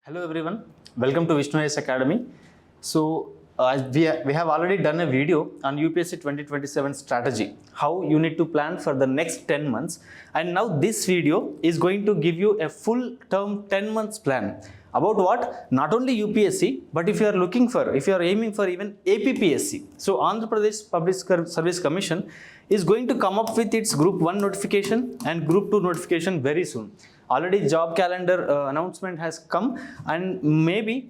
Hello everyone, welcome to Vishnu Sir Academy. So we have already done a video on UPSC 2027 strategy, how you need to plan for the next 10 months, and now this video is going to give you a full term 10 months plan about what? Not only UPSC, but if you are aiming for even APPSC. So Andhra Pradesh Public Service Commission is going to come up with its Group 1 notification and Group 2 notification very soon. Already job calendar announcement has come, and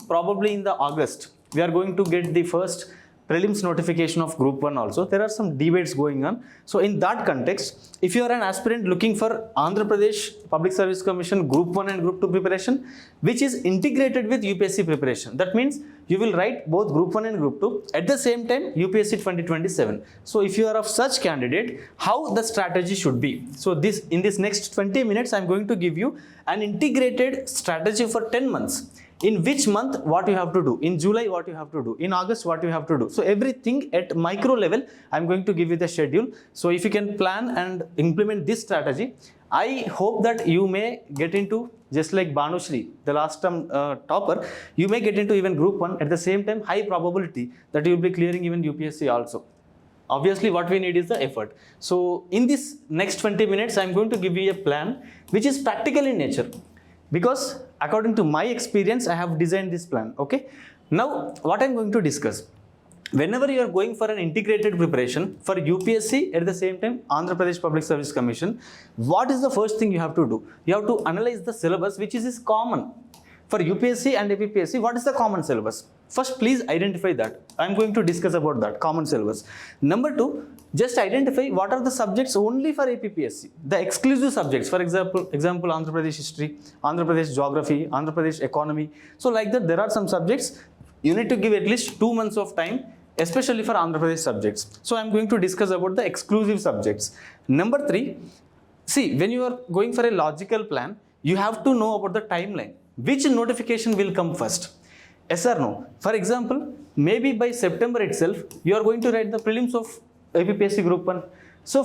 probably in the August we are going to get the first prelims notification of Group 1 also. There are some debates going on. So in that context, if you are an aspirant looking for Andhra Pradesh Public Service Commission Group 1 and Group 2 preparation, which is integrated with UPSC preparation, that means you will write both Group 1 and Group 2 at the same time UPSC 2027. So if you are of such candidate, how the strategy should be. So in this next 20 minutes, I am going to give you an integrated strategy for 10 months. In which month what you have to do, in July what you have to do, in August what you have to do. So everything at micro level, I'm going to give you the schedule. So if you can plan and implement this strategy, I hope that you may get into, just like Banushri, the last term topper, you may get into even Group 1. At the same time, high probability that you will be clearing even UPSC also. Obviously, what we need is the effort. So in this next 20 minutes, I'm going to give you a plan which is practical in nature. Because according to my experience, I have designed this plan, okay? Now, what I'm going to discuss, whenever you are going for an integrated preparation for UPSC, at the same time, Andhra Pradesh Public Service Commission, what is the first thing you have to do? You have to analyze the syllabus, which is common. For UPSC and APPSC, what is the common syllabus? First, please identify that. I'm going to discuss about that, common syllabus. Number two, just identify what are the subjects only for APPSC, the exclusive subjects. For example, Andhra Pradesh history, Andhra Pradesh geography, Andhra Pradesh economy. So like that, there are some subjects you need to give at least 2 months of time, especially for Andhra Pradesh subjects. So I'm going to discuss about the exclusive subjects. Number three, see, when you are going for a logical plan, you have to know about the timeline. Which notification will come first? Yes or no? For example, maybe by September itself, you are going to write the prelims of APPSC Group 1. So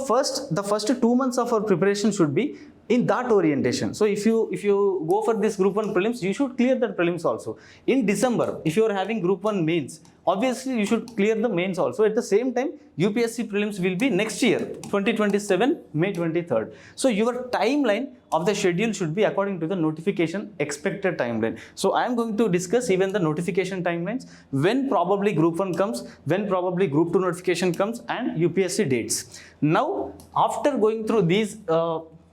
the first 2 months of our preparation should be in that orientation. So if you go for this Group 1 prelims, you should clear that prelims also. In December, if you are having Group 1 mains, obviously you should clear the mains also. At the same time, UPSC prelims will be next year, 2027, May 23rd. So your timeline of the schedule should be according to the notification expected timeline. So I am going to discuss even the notification timelines, when probably Group 1 comes, when probably Group 2 notification comes, and UPSC dates. Now, after going through these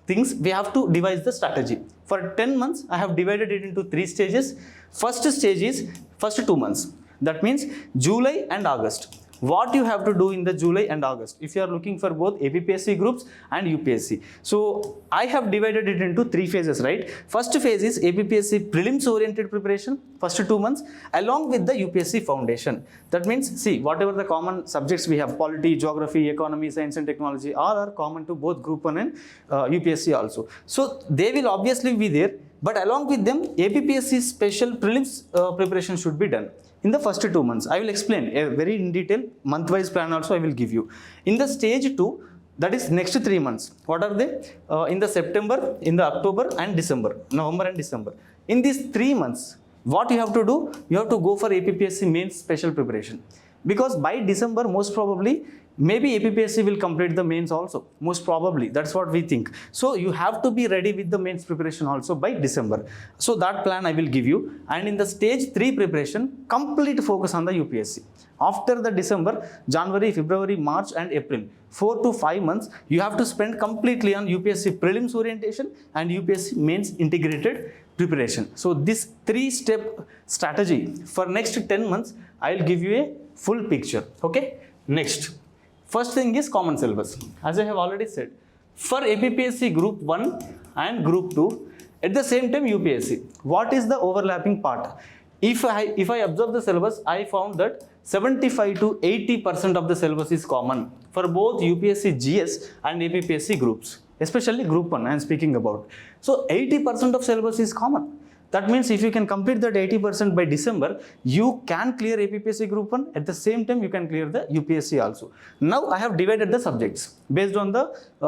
things, we have to devise the strategy. For 10 months, I have divided it into 3 stages. First stage is first 2 months. That means July and August. What you have to do in the July and August if you are looking for both APPSC groups and UPSC. So I have divided it into 3 phases, right? First phase is APPSC prelims oriented preparation, first 2 months, along with the UPSC foundation. That means, see, whatever the common subjects we have, polity, geography, economy, science and technology, all are common to both Group 1 and UPSC also. So they will obviously be there, but along with them, APPSC special prelims preparation should be done. In the first 2 months, I will explain very in detail, month-wise plan also I will give you. In the stage 2, that is next 3 months. What are they? In the September, in the October and December, November and December. In these 3 months, what you have to do? You have to go for APPSC mains special preparation. Because by December, most probably, maybe APPSC will complete the mains also, most probably. That's what we think. So you have to be ready with the mains preparation also by December. So that plan I will give you. And in the stage 3 preparation, complete focus on the UPSC. After the December, January, February, March and April, 4 to 5 months, you have to spend completely on UPSC prelims orientation and UPSC mains integrated preparation. So this 3-step strategy for next 10 months, I will give you a full picture. Okay. Next. First thing is common syllabus. As I have already said, for APPSC Group 1 and Group 2, at the same time UPSC, what is the overlapping part? If I observe the syllabus, I found that 75 to 80% of the syllabus is common for both UPSC GS and APPSC groups, especially Group 1 I am speaking about. So 80% of syllabus is common. That means if you can complete that 80% by December, you can clear APPSC Group 1. At the same time, you can clear the UPSC also. Now, I have divided the subjects based on the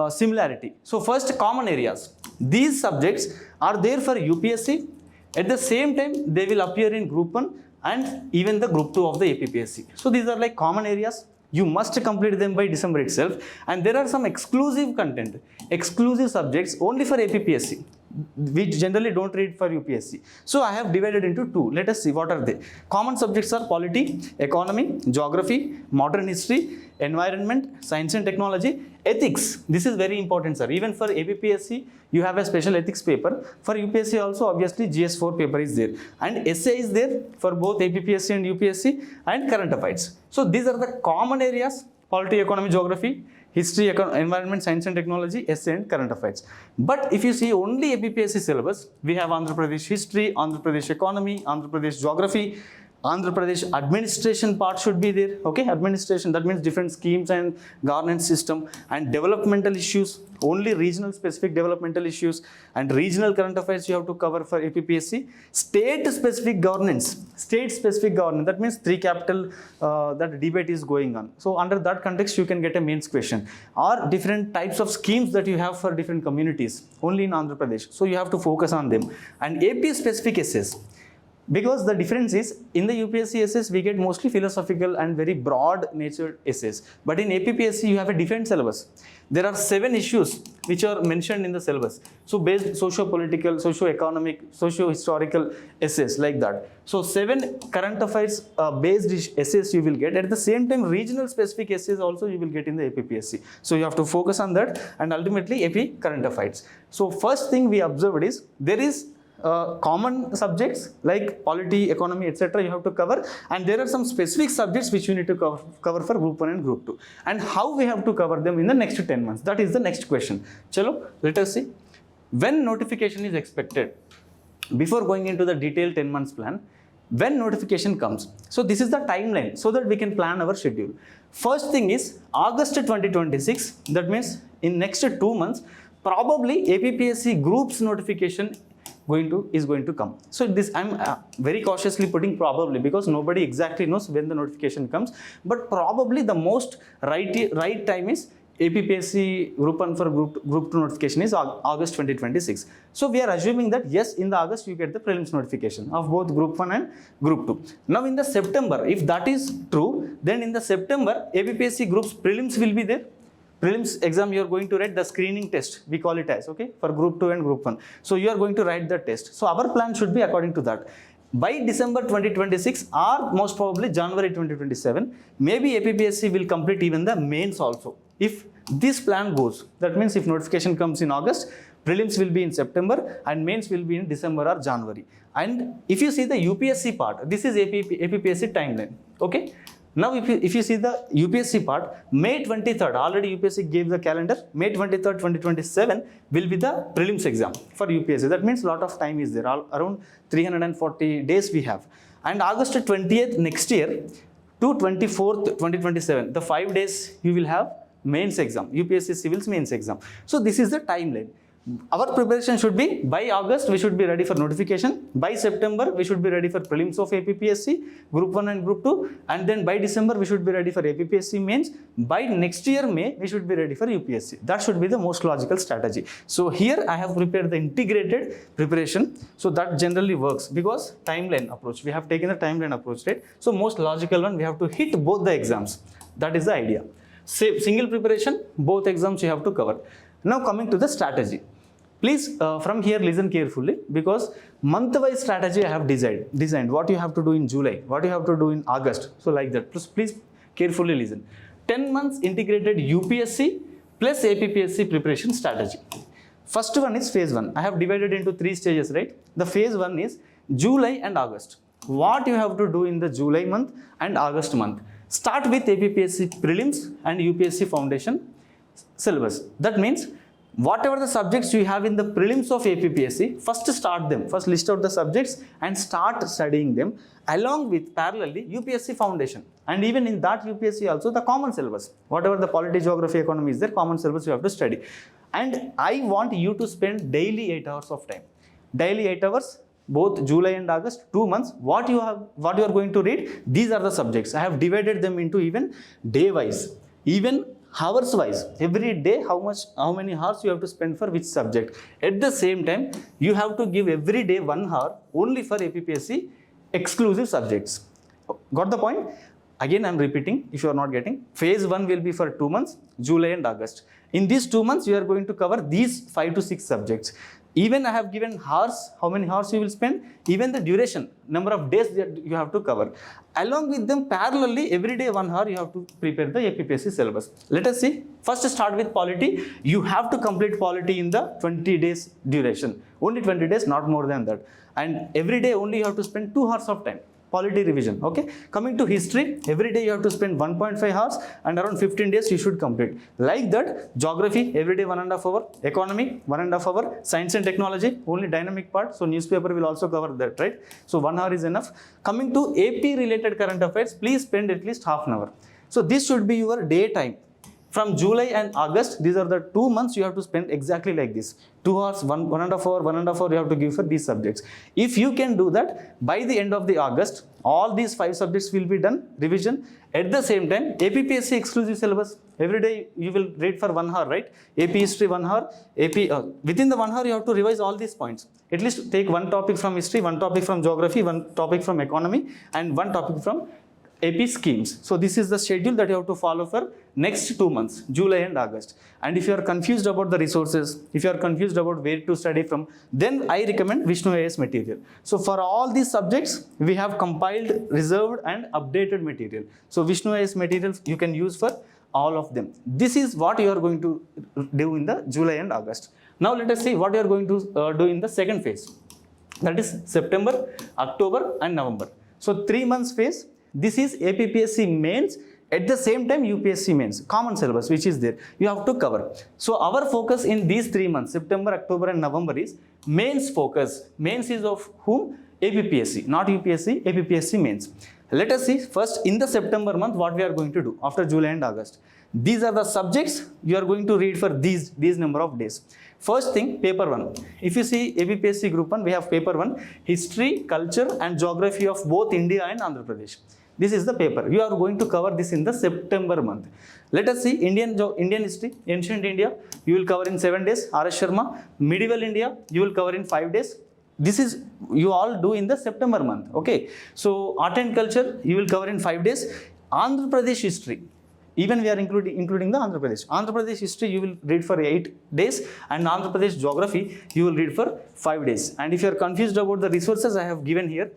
similarity. So, first, common areas. These subjects are there for UPSC, At the same time, they will appear in Group 1 and even the Group 2 of the APPSC. So these are like common areas. You must complete them by December itself. And there are some exclusive content, exclusive subjects only for APPSC. We generally don't read for UPSC. So I have divided into two. Let us see what are they. Common subjects are polity, economy, geography, modern history, environment, science and technology, ethics. This is very important, sir. Even for APPSC, you have a special ethics paper. For UPSC also, obviously, GS4 paper is there. And essay is there for both APPSC and UPSC, and current affairs. So these are the common areas: polity, economy, geography, history, environment, science and technology, essay and current affairs. But if you see only APPSC syllabus, we have Andhra Pradesh history, Andhra Pradesh economy, Andhra Pradesh geography, Andhra Pradesh administration part should be there. Okay, administration, that means different schemes and governance system, and developmental issues, only regional specific developmental issues, and regional current affairs you have to cover for APPSC. State specific governance, that means three capital, that debate is going on. So under that context, you can get a mains question, or different types of schemes that you have for different communities only in Andhra Pradesh. So you have to focus on them. And AP specific essays. Because the difference is, in the UPSC essays, we get mostly philosophical and very broad natured essays. But in APPSC, you have a different syllabus. There are 7 issues which are mentioned in the syllabus. So based socio-political, socio-economic, socio-historical essays like that. So 7 current affairs based essays you will get. At the same time, regional specific essays also you will get in the APPSC. So you have to focus on that, and ultimately AP current affairs. So first thing we observed is, there is common subjects like polity, economy, etc. you have to cover, and there are some specific subjects which you need to cover for Group 1 and Group 2. And how we have to cover them in the next 10 months? That is the next question. Chalo, let us see. When notification is expected? Before going into the detailed 10 months plan, when notification comes? So this is the timeline so that we can plan our schedule. First thing is August 2026. That means in next 2 months, probably APPSC groups notification is going to come. So this I'm very cautiously putting probably, because nobody exactly knows when the notification comes, but probably the most right time is APPSC Group 1 for Group 2 notification is August 2026. So we are assuming that yes, in the August you get the prelims notification of both Group 1 and Group 2. Now in the September, if that is true, then in the September APPSC Groups prelims will be there. Prelims exam, you are going to write the screening test, we call it as, okay, for Group 2 and Group 1. So you are going to write the test. So our plan should be according to that. By December 2026 or most probably January 2027, maybe APPSC will complete even the mains also. If this plan goes, that means if notification comes in August, prelims will be in September and mains will be in December or January. And if you see the UPSC part, this is APPSC timeline, okay. Now, if you see the UPSC part, May 23rd, already UPSC gave the calendar, May 23rd, 2027 will be the prelims exam for UPSC. That means a lot of time is there, around 340 days we have. And August 20th next year to 24th, 2027, the 5 days you will have mains exam, UPSC Civils mains exam. So this is the timeline. Our preparation should be, by August we should be ready for notification, by September we should be ready for prelims of APPSC, Group 1 and Group 2, and then by December we should be ready for APPSC mains, by next year May we should be ready for UPSC. That should be the most logical strategy. So here I have prepared the integrated preparation, so that generally works because timeline approach, we have taken the timeline approach, right? So most logical one, we have to hit both the exams. That is the idea. Say single preparation, both exams you have to cover. Now coming to the strategy. Please from here listen carefully, because month-wise strategy I have designed what you have to do in July, what you have to do in August. So like that. Please carefully listen. 10 months integrated UPSC plus APPSC preparation strategy. First one is phase 1. I have divided into 3 stages, right? The phase 1 is July and August. What you have to do in the July month and August month. Start with APPSC prelims and UPSC foundation syllabus. That means whatever the subjects you have in the prelims of APPSC, first start them, first list out the subjects and start studying them, along with parallelly UPSC foundation. And even in that UPSC also the common syllabus, whatever the polity, geography, economy is there, common syllabus you have to study. And I want you to spend daily 8 hours of time. Daily 8 hours, both July and August, 2 months. What you are going to read, these are the subjects. I have divided them into even day wise, even hours wise, every day how many hours you have to spend for which subject. At the same time, you have to give every day 1 hour only for APPSC exclusive subjects. Got the point? Again, I'm repeating if you are not getting. Phase 1 will be for 2 months, July and August. In these 2 months, you are going to cover these 5 to 6 subjects. Even I have given hours, how many hours you will spend, even the duration, number of days that you have to cover. Along with them, parallelly, every day 1 hour you have to prepare the APPSC syllabus. Let us see. First start with polity. You have to complete polity in the 20 days duration. Only 20 days, not more than that. And every day only you have to spend 2 hours of time. Polity revision. Okay. Coming to history, every day you have to spend 1.5 hours and around 15 days you should complete. Like that, geography, every day 1.5 hour, economy, 1.5 hour, science and technology, only dynamic part. So newspaper will also cover that, right? So 1 hour is enough. Coming to AP related current affairs, please spend at least half an hour. So this should be your day time. From July and August, these are the 2 months you have to spend exactly like this. 2 hours, 1.5 hour, 1.5 hour you have to give for these subjects. If you can do that, by the end of the August, all these 5 subjects will be done, revision. At the same time, APPSC exclusive syllabus. Every day you will read for 1 hour, right? AP history 1 hour, within the 1 hour you have to revise all these points. At least take 1 topic from history, 1 topic from geography, 1 topic from economy, and 1 topic from AP schemes. So this is the schedule that you have to follow for next 2 months, July and August. And if you are confused about the resources, if you are confused about where to study from, then I recommend Vishnu AS material. So for all these subjects, we have compiled, reserved and updated material. So Vishnu AS material you can use for all of them. This is what you are going to do in the July and August. Now let us see what you are going to do in the second phase. That is September, October and November. So 3 months phase. This is APPSC mains, at the same time UPSC mains, common syllabus which is there, you have to cover. So our focus in these 3 months, September, October and November is mains focus. Mains is of whom? APPSC, not UPSC, APPSC mains. Let us see first in the September month what we are going to do after July and August. These are the subjects you are going to read for these number of days. First thing, paper 1. If you see APPSC Group 1, we have paper 1, history, culture and geography of both India and Andhra Pradesh. This is the paper. You are going to cover this in the September month. Let us see Indian history, ancient India, you will cover in 7 days. R.S. Sharma, medieval India, you will cover in 5 days. This is you all do in the September month. Okay. So art and culture, you will cover in 5 days. Andhra Pradesh history. Even we are including the Andhra Pradesh. Andhra Pradesh history you will read for 8 days and Andhra Pradesh geography you will read for 5 days. And if you are confused about the resources I have given here,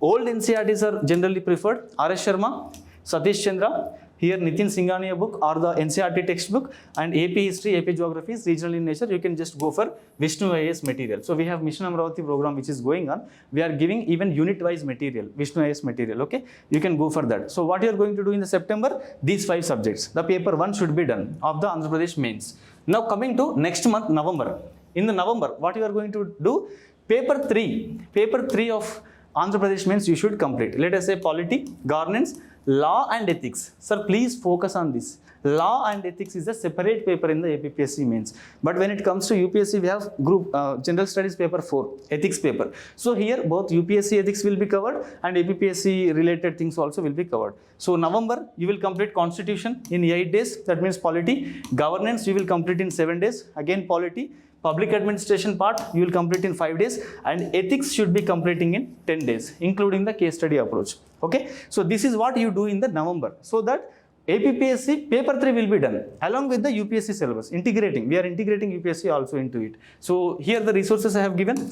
old NCERTs are generally preferred. R.S. Sharma, Satish Chandra, here Nitin Singhania book or the NCERT textbook, and AP history, AP geography is regional in nature. You can just go for Vishnu AS material. So we have Mission Amravati program which is going on. We are giving even unit wise material, Vishnu AS material. Okay, you can go for that. So what you are going to do in the September? These 5 subjects. The paper 1 should be done of the Andhra Pradesh mains. Now coming to next month, November. In the November, what you are going to do? Paper 3 of Andhra Pradesh means you should complete. Let us say polity, governance, law and ethics. Sir, please focus on this. Law and ethics is a separate paper in the APPSC mains. But when it comes to UPSC, we have group general studies paper 4, ethics paper. So here both UPSC ethics will be covered and APPSC related things also will be covered. So November, you will complete constitution in 8 days. That means polity. Governance, you will complete in 7 days. Again polity. Public administration part you will complete in 5 days and ethics should be completing in 10 days including the case study approach. Okay, so this is what you do in the November, so that APPSC paper 3 will be done along with the UPSC syllabus, integrating. We are integrating UPSC also into it. So here the resources I have given.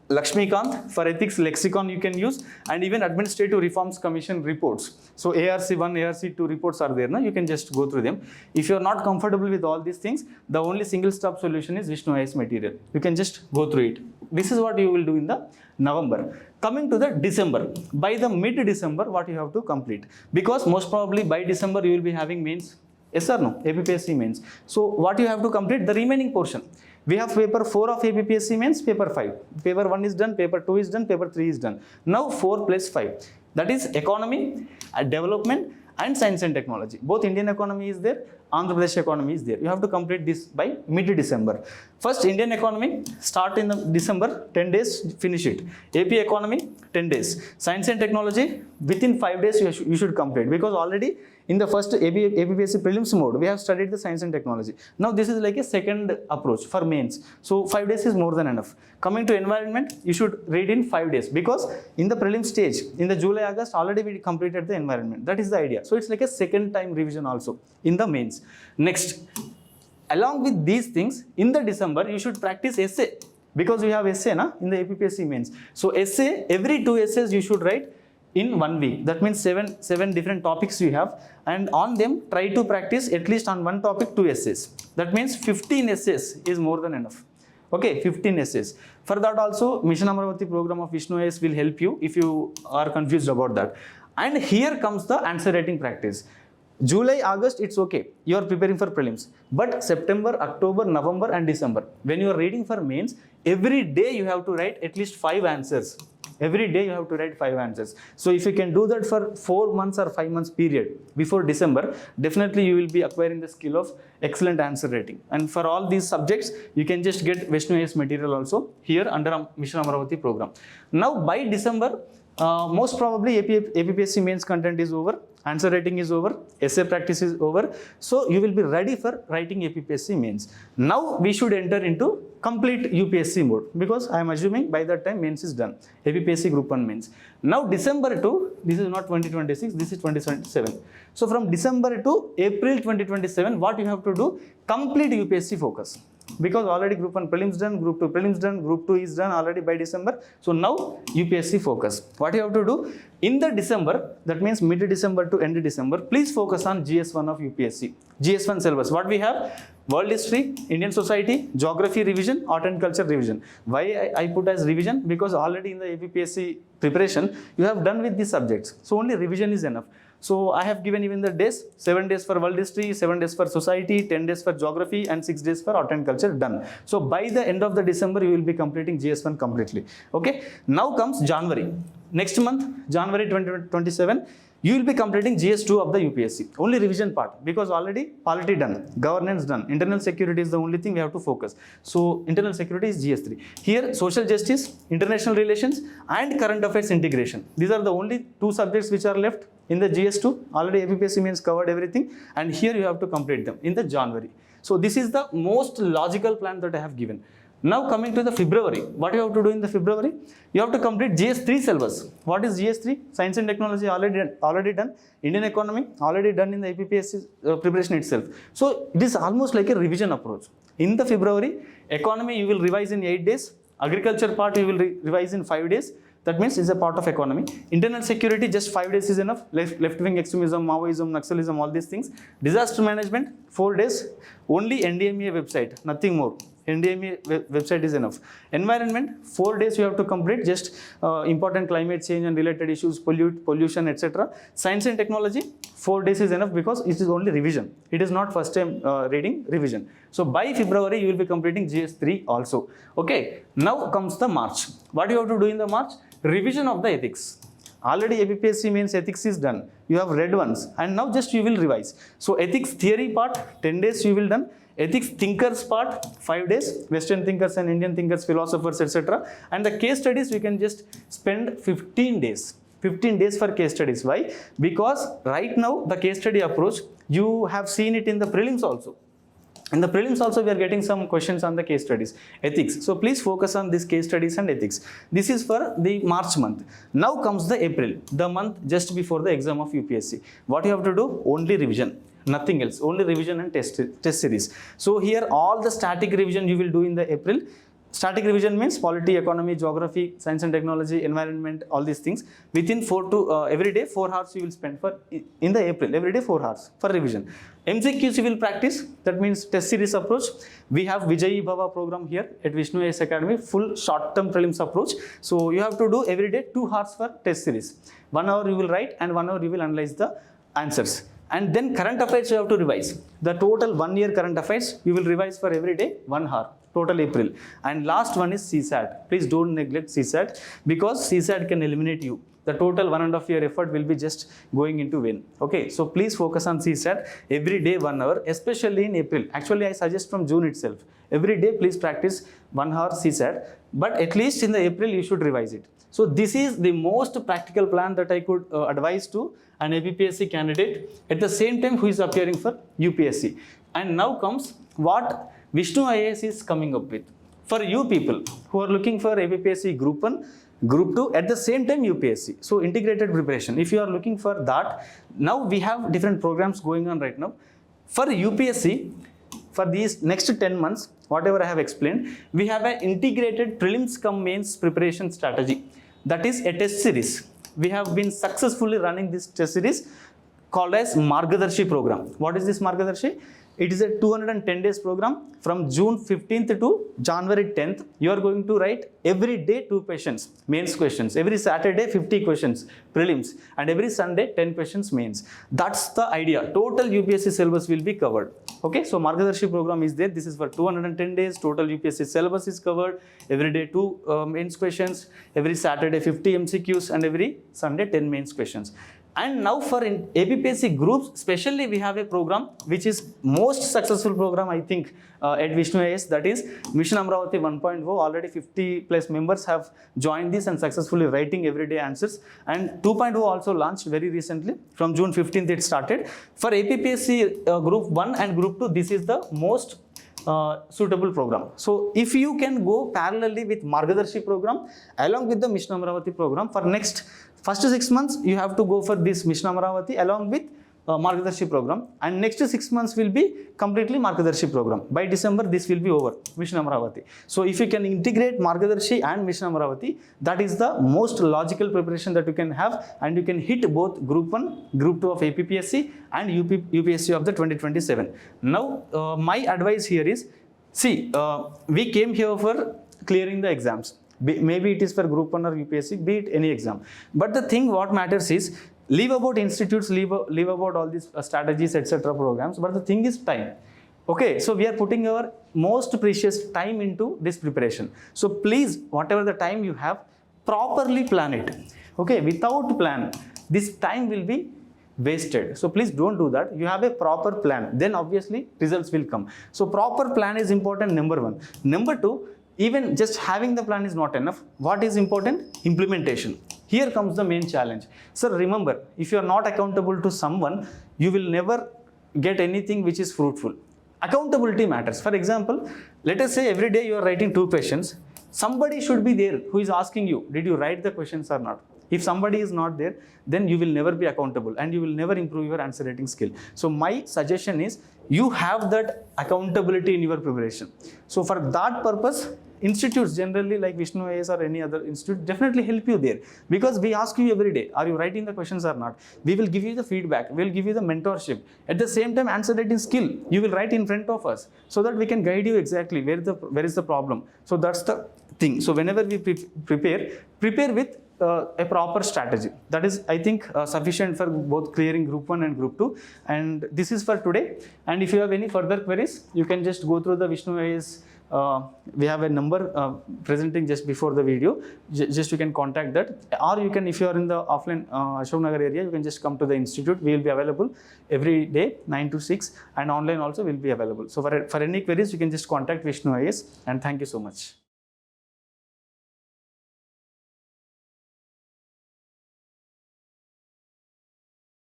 Lakshmikant for ethics lexicon you can use, and even Administrative Reforms Commission reports. So ARC1, ARC2 reports are there. Now you can just go through them. If you are not comfortable with all these things, the only single stop solution is Vishnu AS material. You can just go through it. This is what you will do in the November. Coming to the December, by the mid-December what you have to complete, because most probably by December you will be having mains. Yes or no? APPSC mains. So what you have to complete? The remaining portion. We have paper 4 of APPSC mains, paper 5. Paper 1 is done, paper 2 is done, paper 3 is done. Now 4 plus 5. That is economy, development and science and technology. Both Indian economy is there, Andhra Pradesh economy is there. You have to complete this by mid-December. First Indian economy, start in December, 10 days, finish it. AP economy, 10 days. Science and technology, within 5 days you should complete, because already In the first APPSC prelims mode, we have studied the science and technology. Now this is like a second approach for mains. So 5 days is more than enough. Coming to environment, you should read in 5 days because in the prelim stage, in the July, August, already we completed the environment. That is the idea. So it's like a second time revision also in the mains. Next, along with these things, in the December, you should practice essay because we have essay in the APPSC mains. So essay, every 2 essays you should write in 1 week. That means seven different topics you have, and on them try to practice at least on one topic 2 essays. That means 15 essays is more than enough. Okay, 15 essays. For that also, Mission Amaravati program of Vishnu AS will help you if you are confused about that. And here comes the answer writing practice. July, August, it's okay. You are preparing for prelims. But September, October, November and December, when you are reading for mains, every day you have to write at least 5 answers. Every day you have to write 5 answers. So if you can do that for 4 months or 5 months period before December, definitely you will be acquiring the skill of excellent answer writing. And for all these subjects, you can just get Vishnu AS material also here under Mission Amaravati program. Now by December, most probably APPSC mains content is over, answer writing is over, essay practice is over. So you will be ready for writing APPSC mains. Now we should enter into complete UPSC mode because I am assuming by that time mains is done. APPSC Group-1 mains. Now December to, this is not 2026, this is 2027. So from December to April 2027, what you have to do? Complete UPSC focus. Because already Group-1 prelims done, Group-2 prelims done, Group-2 is done already by December. So now UPSC focus. What you have to do? In the December, that means mid-December to end December, please focus on GS1 of UPSC. GS1 syllabus. What we have? World history, Indian society, geography revision, art and culture revision. Why I put as revision? Because already in the APPSC preparation, you have done with these subjects. So only revision is enough. So I have given even the days, 7 days for world history, 7 days for society, 10 days for geography and 6 days for art and culture done. So by the end of the December, you will be completing GS1 completely. Okay. Now comes January. Next month, January 2027, you will be completing GS2 of the UPSC. Only revision part because already polity done, governance done, internal security is the only thing we have to focus. So internal security is GS3. Here social justice, international relations and current affairs integration. These are the only 2 subjects which are left in the GS2. Already APPSC means covered everything and here you have to complete them in the January. So this is the most logical plan that I have given. Now coming to the February, what you have to do in the February? You have to complete GS3 syllabus. What is GS3? Science and technology already done. Indian economy already done in the APPSC preparation itself. So it is almost like a revision approach. In the February, economy you will revise in 8 days. Agriculture part you will revise in 5 days. That means it's a part of economy. Internal security, just 5 days is enough. Left-wing extremism, Maoism, Naxalism, all these things. Disaster management, 4 days. Only NDMA website, nothing more. NDMA website is enough. Environment, 4 days you have to complete, just important climate change and related issues, pollution, etc. Science and technology, 4 days is enough because it is only revision. It is not first time reading, revision. So by February, you will be completing GS3 also. Okay, now comes the March. What you have to do in the March? Revision of the ethics. Already APPSC means ethics is done. You have read once and now just you will revise. So ethics theory part, 10 days you will done. Ethics thinkers part, 5 days, Western thinkers and Indian thinkers, philosophers, etc. And the case studies, we can just spend 15 days. 15 days for case studies. Why? Because right now, the case study approach, you have seen it in the prelims also. In the prelims also, we are getting some questions on the case studies, ethics. So please focus on these case studies and ethics. This is for the March month. Now comes the April, the month just before the exam of UPSC. What you have to do? Only revision. Nothing else, only revision and test series. So here all the static revision you will do in the April. Static revision means polity, economy, geography, science and technology, environment, all these things. Within every day 4 hours you will spend for in the April, every day 4 hours for revision. MCQs you will practice, that means test series approach. We have Vijayi Bhava program here at Vishnu AS Academy, full short-term prelims approach. So you have to do every day 2 hours for test series. 1 hour you will write and 1 hour you will analyze the answers. And then current affairs you have to revise. The total 1 year current affairs you will revise for every day 1 hour. total April. And last one is CSAT. Please don't neglect CSAT, because CSAT can eliminate you. The total 1.5 year effort will be just going into vain. Okay, so please focus on CSAT every day 1 hour, especially in April. Actually, I suggest from June itself. Every day, please practice 1 hour CSAT, but at least in the April, you should revise it. So this is the most practical plan that I could advise to an APPSC candidate at the same time who is appearing for UPSC. And now comes what Vishnu IAS is coming up with. For you people who are looking for APPSC Group-1, Group-2, at the same time UPSC. So integrated preparation. If you are looking for that, now we have different programs going on right now. For UPSC, for these next 10 months, whatever I have explained, we have an integrated prelims cum mains preparation strategy. That is a test series. We have been successfully running this test series called as Margadarshi program. What is this Margadarshi? It is a 210 days program from June 15th to January 10th. You are going to write every day 2 questions, mains questions. Every Saturday 50 questions, prelims. And every Sunday 10 questions, mains. That's the idea. Total UPSC syllabus will be covered. Okay, so Margadarshi program is there. This is for 210 days. Total UPSC syllabus is covered. Every day 2 mains questions. Every Saturday 50 MCQs. And every Sunday 10 mains questions. And now for APPSC groups, especially we have a program which is most successful program I think at Vishnu IAS, that is Mission Amravati 1.0. Already 50 plus members have joined this and successfully writing everyday answers. And 2.0 also launched very recently. From June 15th it started. For APPSC Group 1 and Group 2, this is the most suitable program. So if you can go parallelly with Margadarshi program along with the Mission Amravati program, for next first 6 months you have to go for this Mission Amravati along with Margadarshi program, and next 6 months will be completely Margadarshi program. By December this will be over, Mission Amravati. So if you can integrate Margadarshi and Mission Amravati, that is the most logical preparation that you can have, and you can hit both Group 1, Group 2 of APPSC and UPSC of the 2027. Now my advice here is, see, we came here for clearing the exams. Maybe it is for Group 1 or UPSC, be it any exam. But the thing what matters is, leave about institutes, leave about all these strategies, etc. programs. But the thing is time. Okay, so we are putting our most precious time into this preparation. So please, whatever the time you have, properly plan it. Okay, without plan, this time will be wasted. So please don't do that. You have a proper plan. Then obviously results will come. So proper plan is important, number 1. Number 2, even just having the plan is not enough. What is important? Implementation. Here comes the main challenge. Sir, remember, if you are not accountable to someone, you will never get anything which is fruitful. Accountability matters. For example, let us say every day you are writing 2 questions. Somebody should be there who is asking you, did you write the questions or not? If somebody is not there, then you will never be accountable and you will never improve your answer writing skill. So my suggestion is, you have that accountability in your preparation. So for that purpose, institutes generally like Vishnu IAS or any other institute definitely help you there, because we ask you every day, are you writing the questions or not? We will give you the feedback, we will give you the mentorship. At the same time, answer writing skill, you will write in front of us so that we can guide you exactly where is the problem. So that's the thing. So whenever we prepare with a proper strategy. That is, I think, sufficient for both clearing Group 1 and Group 2. And this is for today. And if you have any further queries, you can just go through the Vishnu IAS. We have a number presenting just before the video. Just you can contact that. Or you can, if you are in the offline Ashok Nagar area, you can just come to the institute. We will be available every day, 9 to 6. And online also will be available. So for any queries, you can just contact Vishnu IAS. And thank you so much.